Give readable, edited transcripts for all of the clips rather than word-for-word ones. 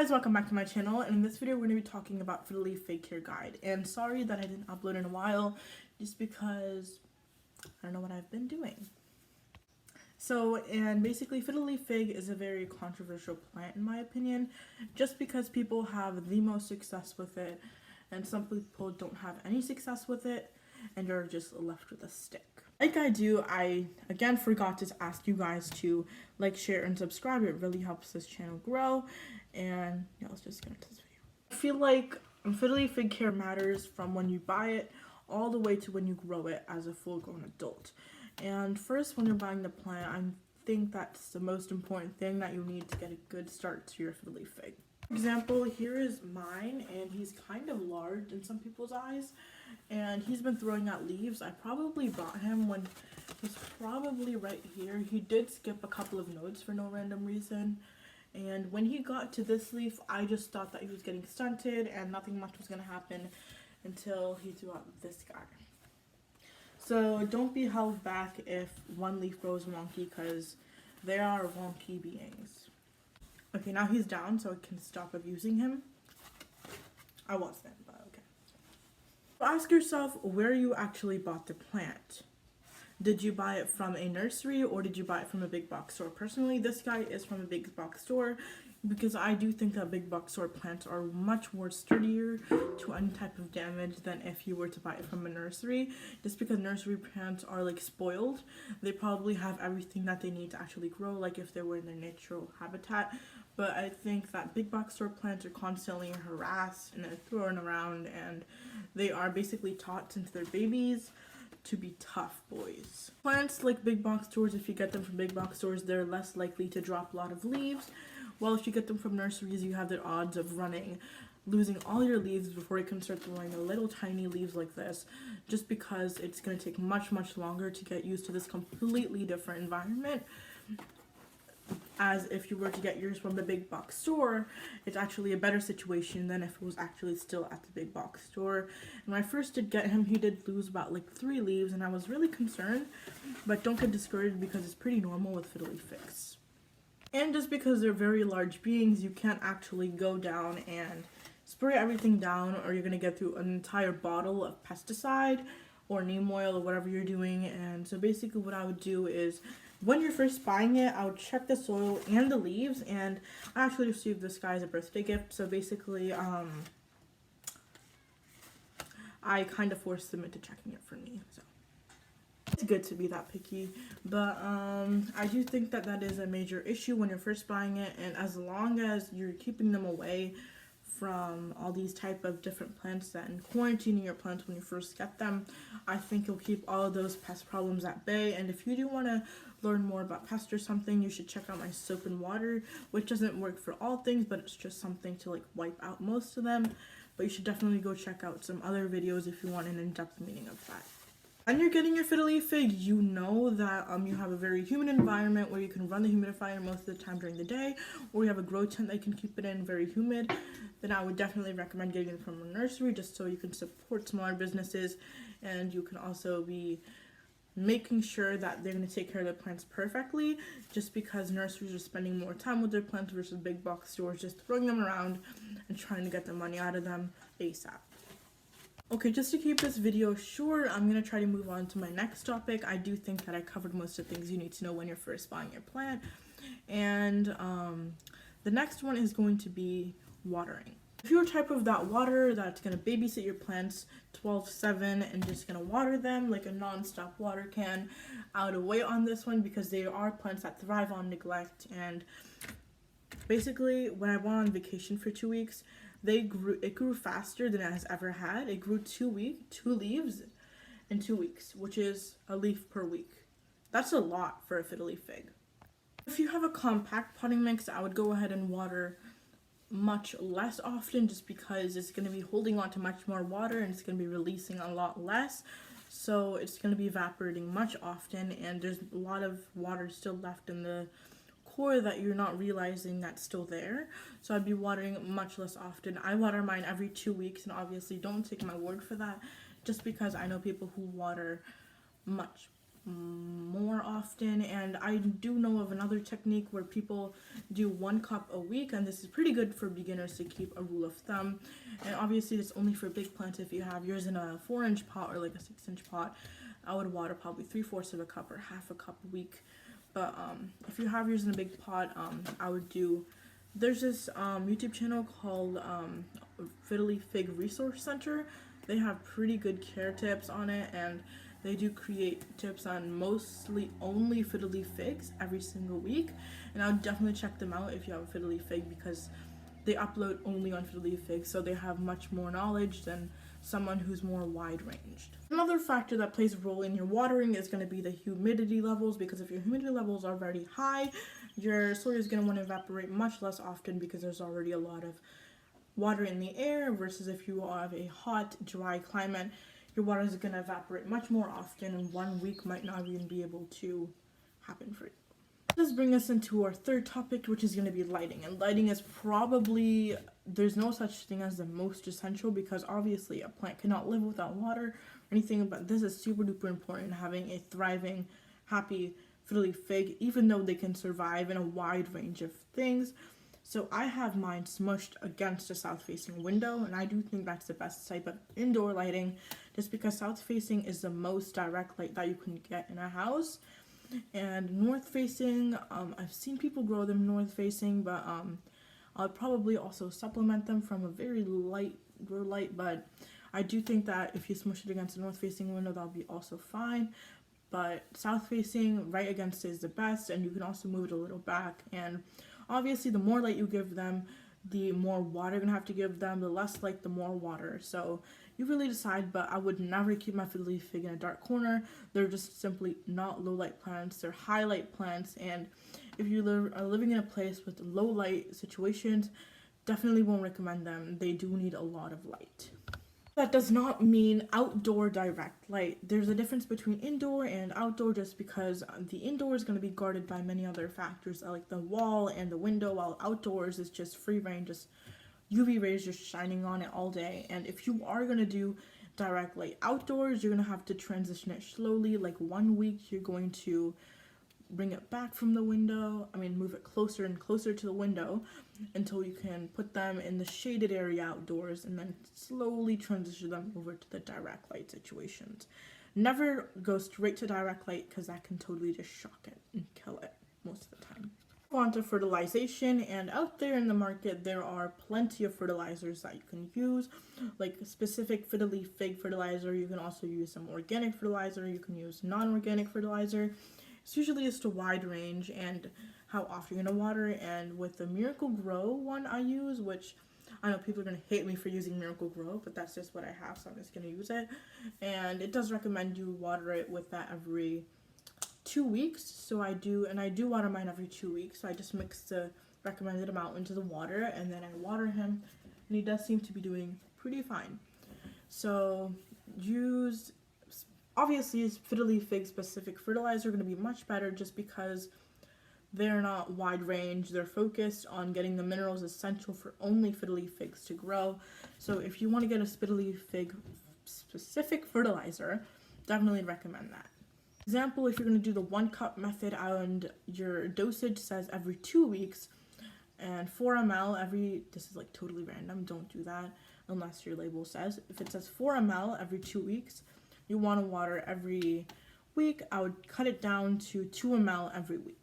Guys, welcome back to my channel, and in this video we're going to be talking about Fiddle Leaf Fig care guide. And sorry that I didn't upload in a while, just because I don't know what I've been doing. And basically Fiddle Leaf Fig is a very controversial plant in my opinion, just because people have the most success with it, and some people don't have any success with it, and you're just left with a stick. Like I again forgot to ask you guys to like, share, and subscribe. It really helps this channel grow. And yeah, let's just get into this video. I feel like Fiddle Leaf Fig care matters from when you buy it all the way to when you grow it as a full-grown adult. And first, when you're buying the plant, I think that's the most important thing, that you need to get a good start to your Fiddle Leaf Fig. For example, here is mine, and he's kind of large in some people's eyes, and he's been throwing out leaves. I probably bought him when he's probably right here. He did skip a couple of notes for no random reason, and when he got to this leaf, I just thought that he was getting stunted and nothing much was going to happen until he threw out this guy. So don't be held back if one leaf grows wonky, because they are wonky beings. Okay, now he's down, so I can stop abusing him. I wasn't, but okay. So ask yourself where you actually bought the plant. Did you buy it from a nursery, or did you buy it from a big box store? Personally, this guy is from a big box store, because I do think that big box store plants are much more sturdier to any type of damage than if you were to buy it from a nursery. Just because nursery plants are like spoiled, they probably have everything that they need to actually grow, like if they were in their natural habitat. But I think that big box store plants are constantly harassed and they're thrown around, and they are basically taught since they're babies to be tough boys. Plants like big box stores, if you get them from big box stores, they're less likely to drop a lot of leaves. While if you get them from nurseries, you have the odds of losing all your leaves before you can start throwing the little tiny leaves like this, just because it's going to take much longer to get used to this completely different environment. As if you were to get yours from the big box store, it's actually a better situation than if it was actually still at the big box store. And when I first did get him, he did lose about like 3 leaves, and I was really concerned, but don't get discouraged because it's pretty normal with Fiddle Leaf Figs. And just because they're very large beings, you can't actually go down and spray everything down, or you're going to get through an entire bottle of pesticide or neem oil or whatever you're doing. And so basically what I would do is, when you're first buying it, I would check the soil and the leaves, and I actually received this guy as a birthday gift, so basically I kind of forced them into checking it for me. So it's good to be that picky, but I do think that that is a major issue when you're first buying it, and as long as you're keeping them away from all these type of different plants and quarantining your plants when you first get them, I think you'll keep all of those pest problems at bay. And if you do want to learn more about pests or something, you should check out my soap and water, which doesn't work for all things, but it's just something to like wipe out most of them. But you should definitely go check out some other videos if you want an in-depth meaning of that. When you're getting your Fiddle Leaf Fig, you know that you have a very humid environment where you can run the humidifier most of the time during the day, or you have a grow tent that you can keep it in very humid. Then I would definitely recommend getting it from a nursery, just so you can support smaller businesses, and you can also be making sure that they're going to take care of their plants perfectly, just because nurseries are spending more time with their plants versus big box stores just throwing them around and trying to get the money out of them ASAP. Okay, just to keep this video short, I'm going to try to move on to my next topic. I do think that I covered most of the things you need to know when you're first buying your plant. And the next one is going to be watering. If you're a type of that water that's going to babysit your plants 12/7 and just going to water them like a non-stop water can, I would wait on this one, because they are plants that thrive on neglect. And basically, when I went on vacation for 2 weeks, it grew faster than it has ever had. It grew 2 leaves in 2 weeks, which is a leaf per week. That's a lot for a Fiddle Leaf Fig. If you have a compact potting mix, I would go ahead and water much less often, just because it's going to be holding on to much more water and it's going to be releasing a lot less. So it's going to be evaporating much often, and there's a lot of water still left in the core that you're not realizing that's still there. So I'd be watering much less often. I water mine every 2 weeks, and obviously don't take my word for that, just because I know people who water much more often. And I do know of another technique where people do 1 cup a week, and this is pretty good for beginners to keep a rule of thumb. And obviously it's only for big plants. If you have yours in a 4-inch pot or like a 6-inch pot, I would water probably 3/4 of a cup or half a cup a week. But if you have yours in a big pot, I would do, there's this YouTube channel called Fiddle Leaf Fig Resource Center. They have pretty good care tips on it, and they do create tips on mostly only fiddle leaf figs every single week. And I would definitely check them out if you have a fiddle leaf fig, because they upload only on fiddle leaf figs, so they have much more knowledge than someone who's more wide ranged. Another factor that plays a role in your watering is going to be the humidity levels, because if your humidity levels are already high, your soil is going to want to evaporate much less often because there's already a lot of water in the air, versus if you have a hot, dry climate, your water is going to evaporate much more often, and 1 week might not even be able to happen for you. This brings us into our third topic, which is going to be lighting. And lighting is probably, there's no such thing as the most essential, because obviously a plant cannot live without water or anything, but this is super duper important, having a thriving, happy fiddle leaf fig, even though they can survive in a wide range of things. So I have mine smushed against a south-facing window, and I do think that's the best type of indoor lighting, just because south-facing is the most direct light that you can get in a house. And north-facing, I've seen people grow them north-facing, but I'll probably also supplement them from a very light grow light. But I do think that if you smush it against a north-facing window, that'll be also fine. But south-facing, right against it, is the best, and you can also move it a little back. And obviously, the more light you give them, the more water you're gonna have to give them. The less light, the more water. So you really decide, but I would never keep my fiddle leaf fig in a dark corner. They're just simply not low light plants. They're high light plants, and if you are living in a place with low light situations, definitely won't recommend them. They do need a lot of light. That does not mean outdoor direct light. There's a difference between indoor and outdoor, just because the indoor is going to be guarded by many other factors like the wall and the window, while outdoors is just free reign, just UV rays just shining on it all day. And if you are going to do direct light outdoors, you're going to have to transition it slowly. Like 1 week, you're going to bring it back from the window, move it closer and closer to the window until you can put them in the shaded area outdoors, and then slowly transition them over to the direct light situations. Never go straight to direct light, because that can totally just shock it and kill it most of the time. On to fertilization, and out there in the market there are plenty of fertilizers that you can use, like specific fiddle leaf fig fertilizer. You can also use some organic fertilizer, you can use non-organic fertilizer. It's usually just a wide range and how often you're going to water. And with the Miracle Grow one I use, which I know people are going to hate me for using Miracle Grow, but that's just what I have, so I'm just going to use it. And it does recommend you water it with that every 2 weeks. So I do water mine every 2 weeks. So I just mix the recommended amount into the water, and then I water him, and he does seem to be doing pretty fine. So obviously, fiddle leaf fig specific fertilizer are going to be much better, just because they're not wide range. They're focused on getting the minerals essential for only fiddle leaf figs to grow. So if you want to get a fiddle leaf fig specific fertilizer, definitely recommend that. Example, if you're going to do the 1 cup method and your dosage says every 2 weeks, and 4 ml this is like totally random, don't do that unless your label says. If it says 4 ml every 2 weeks, you want to water every week, I would cut it down to 2 ml every week.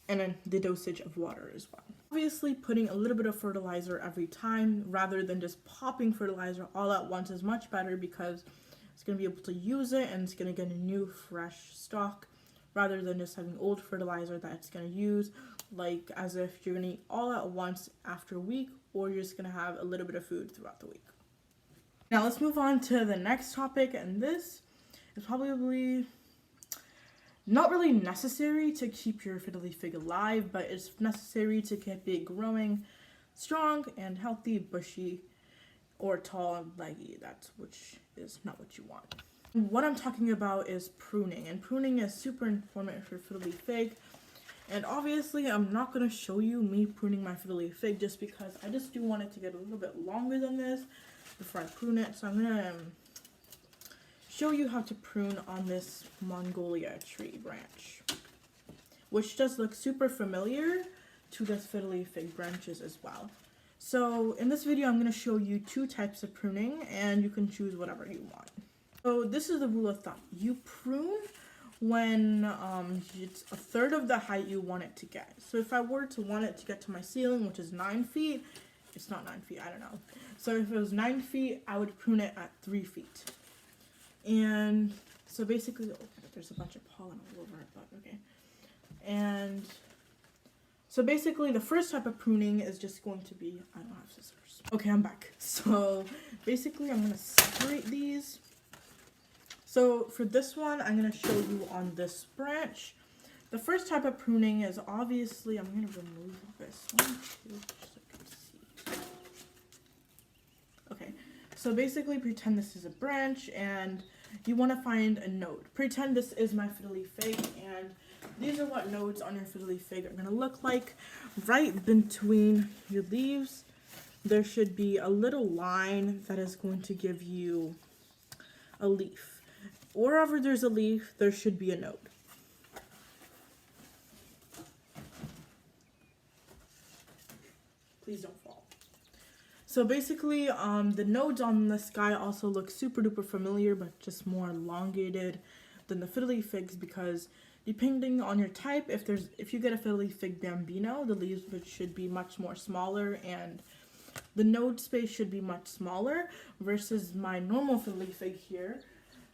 And then the dosage of water as well. Obviously, putting a little bit of fertilizer every time rather than just popping fertilizer all at once is much better, because it's going to be able to use it and it's going to get a new fresh stock, rather than just having old fertilizer that it's going to use, like as if you're going to eat all at once after a week, or you're just going to have a little bit of food throughout the week. Now let's move on to the next topic, and this is probably not really necessary to keep your fiddle leaf fig alive, but it's necessary to keep it growing strong and healthy, bushy, or tall and leggy. Which is not what you want. What I'm talking about is pruning, and pruning is super important for fiddle leaf fig. And obviously, I'm not going to show you me pruning my fiddle leaf fig, just because I just do want it to get a little bit longer than this before I prune it. So I'm going to show you how to prune on this Mongolia tree branch, which does look super familiar to the Fiddle Leaf Fig branches as well. So in this video, I'm going to show you 2 types of pruning, and you can choose whatever you want. So this is the rule of thumb. You prune when it's a third of the height you want it to get. So if I were to want it to get to my ceiling, which is 9 feet, it's not 9 feet, I don't know. So if it was 9 feet, I would prune it at 3 feet. And so basically, oh, there's a bunch of pollen all over it, but okay. And so basically the first type of pruning is just going to be, I don't have scissors. Okay, I'm back. So basically I'm going to separate these. So for this one, I'm going to show you on this branch. The first type of pruning is obviously, I'm going to remove this one too, just so you can see. Okay, so basically pretend this is a branch and you want to find a node. Pretend this is my Fiddle Leaf Fig, and these are what nodes on your Fiddle Leaf Fig are going to look like. Right between your leaves, there should be a little line that is going to give you a leaf. Wherever there's a leaf, there should be a node. Please don't fall. So basically, the nodes on this guy also look super duper familiar, but just more elongated than the Fiddle Leaf Figs, because depending on your type, if you get a Fiddle Leaf Fig Bambino, the leaves should be much more smaller and the node space should be much smaller, versus my normal Fiddle Leaf Fig here,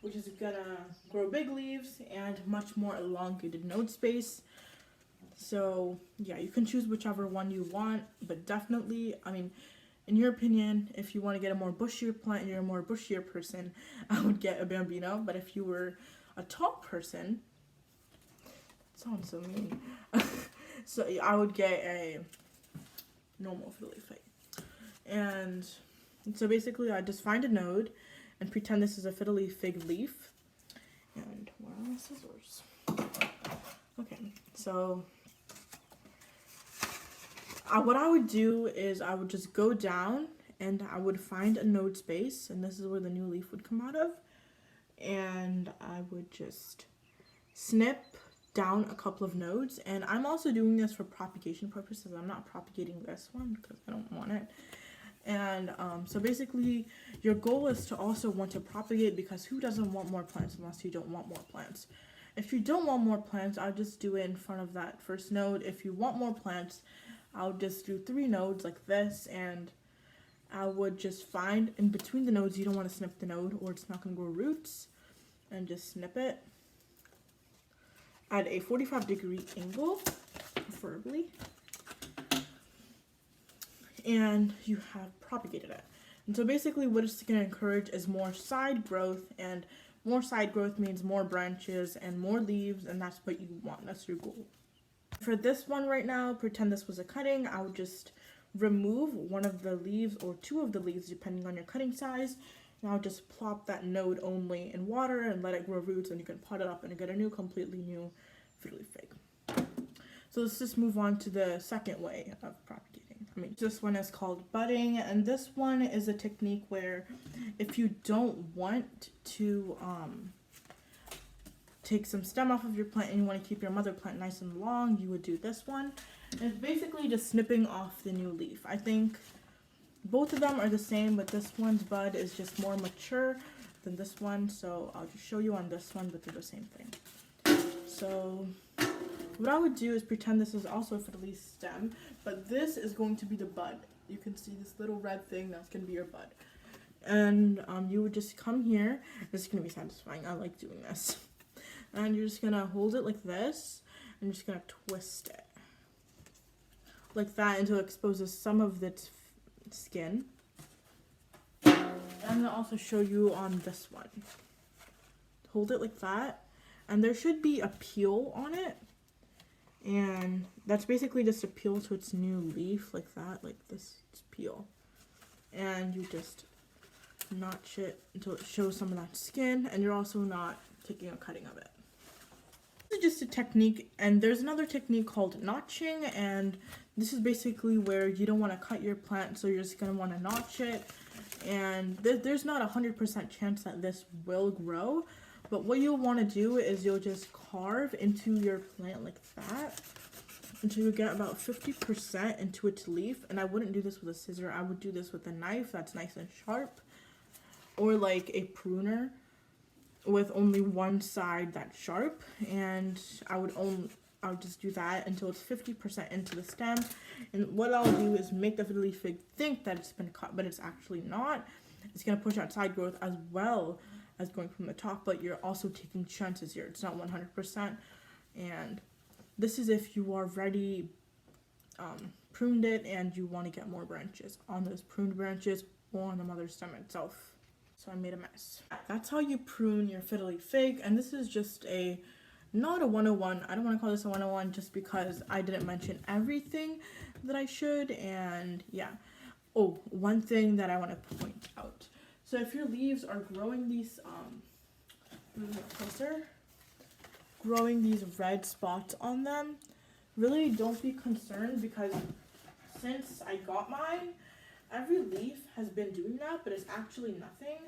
which is gonna grow big leaves and much more elongated node space. So yeah, you can choose whichever one you want, but definitely, I mean, in your opinion, if you want to get a more bushier plant and you're a more bushier person, I would get a Bambino. But if you were a tall person, that sounds so mean, so I would get a normal Fiddle Leaf Fig. And so basically I just find a node and pretend this is a Fiddle Leaf Fig leaf. And where are my scissors? Okay, so what I would do is I would just go down and I would find a node space, and this is where the new leaf would come out of. And I would just snip down a couple of nodes. And I'm also doing this for propagation purposes. I'm not propagating this one because I don't want it. And so basically your goal is to also want to propagate, because who doesn't want more plants unless you don't want more plants? If you don't want more plants, I'll just do it in front of that first node. If you want more plants, I'll just do 3 nodes like this, and I would just find in between the nodes, you don't want to snip the node or it's not going to grow roots, and just snip it at a 45-degree angle, preferably. And you have propagated it. And so basically what it's going to encourage is more side growth, and more side growth means more branches and more leaves, and that's what you want. That's your goal. For this one right now, pretend this was a cutting. I would just remove one of the leaves or 2 of the leaves depending on your cutting size, and I'll just plop that node only in water and let it grow roots, and you can pot it up and get a completely new Fiddle Leaf Fig. So let's just move on to the second way of propagating. This one is called budding, and this one is a technique where if you don't want to take some stem off of your plant and you want to keep your mother plant nice and long, you would do this one. And it's basically just snipping off the new leaf. I think both of them are the same, but this one's bud is just more mature than this one, so I'll just show you on this one, but they're the same thing. So what I would do is pretend this is also a Fiddle Leaf stem, but this is going to be the bud. You can see this little red thing, that's going to be your bud. And you would just come here. This is going to be satisfying. I like doing this. And you're just going to hold it like this, and you're just going to twist it like that until it exposes some of its skin. And I'm going to also show you on this one. Hold it like that, and there should be a peel on it. And that's basically just a peel to its new leaf, like that, like this peel. And you just notch it until it shows some of that skin, and you're also not taking a cutting of it. This is just a technique, and there's another technique called notching, and this is basically where you don't want to cut your plant, so you're just going to want to notch it. and there's not 100% chance that this will grow, but what you'll want to do is you'll just carve into your plant like that until you get about 50% into its leaf. And I wouldn't do this with a scissor, I would do this with a knife that's nice and sharp, or like a pruner with only one side that's sharp. And I would just do that until it's 50% into the stem. And what I'll do is make the Fiddle Leaf Fig think that it's been cut, but it's actually not. It's going to push out side growth as well as going from the top, but you're also taking chances here. It's not 100%. And this is if you already pruned it and you want to get more branches on those pruned branches or on the mother stem itself. So I made a mess. That's how you prune your Fiddle Leaf Fig, and this is just not a 101. I don't want to call this a 101 just because I didn't mention everything that I should. And yeah. Oh, one thing that I want to point out. So if your leaves are growing these, growing these red spots on them, really don't be concerned, because since I got mine, every leaf has been doing that, but it's actually nothing.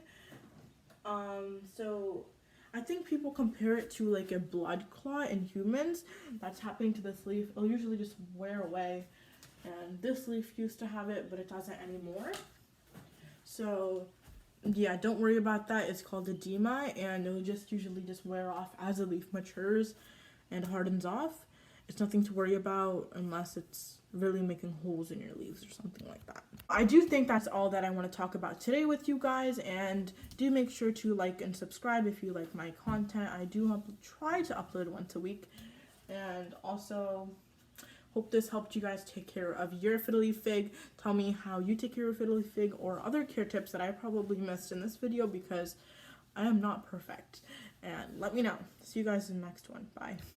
So I think people compare it to like a blood clot in humans that's happening to this leaf. It'll usually just wear away, and this leaf used to have it, but it doesn't anymore. So yeah, don't worry about that. It's called edema, and it'll just usually just wear off as the leaf matures and hardens off. It's nothing to worry about unless it's really making holes in your leaves or something like that. I do think that's all that I want to talk about today with you guys, and do make sure to like and subscribe if you like my content. I do try to upload once a week, and also hope this helped you guys take care of your Fiddle Leaf Fig. Tell me how you take care of Fiddle Leaf Fig, or other care tips that I probably missed in this video, because I am not perfect. And let me know. See you guys in the next one. Bye.